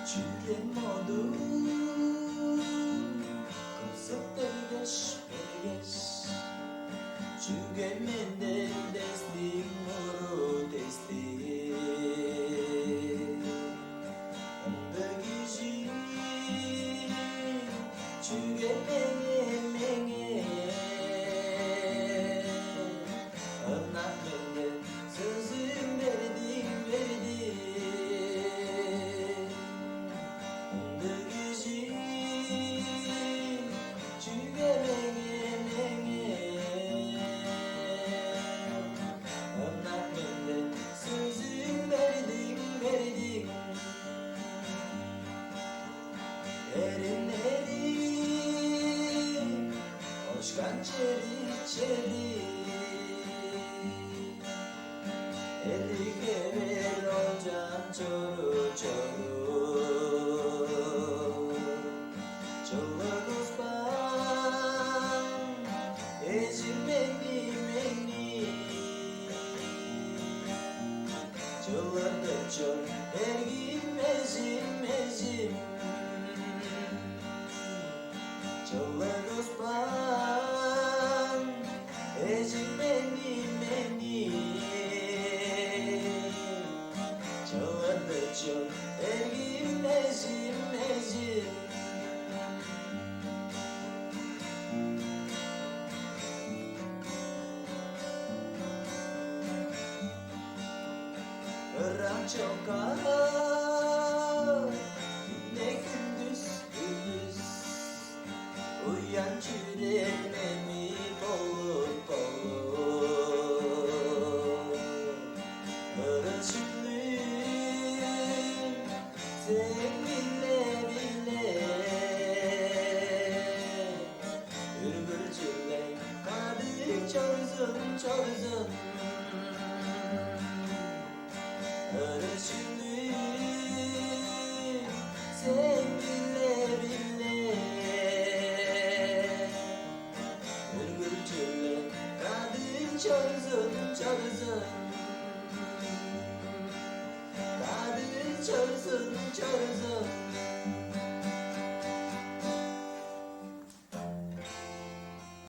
주게 모두 kopsa pergeç 주게 mende destek moro destek bagi 주게 menge annak menge sözüm verdim Erin erin Hoşkan çeri çeri Eli gelir olcan çoru çoru Çoğla kuspan Ezim meni meni Çoğla da çor Ergim ezim ezim Çoğla kuspan Ezim meni meni Çoğla da çor Ergim ezim ezim Öğren çok ağır Ne gündüz gündüz Uyan yüreğimi bolup bolup Örüşümlüğüm Sen bile bile Ürgülcüler Kadir çorzum çorzum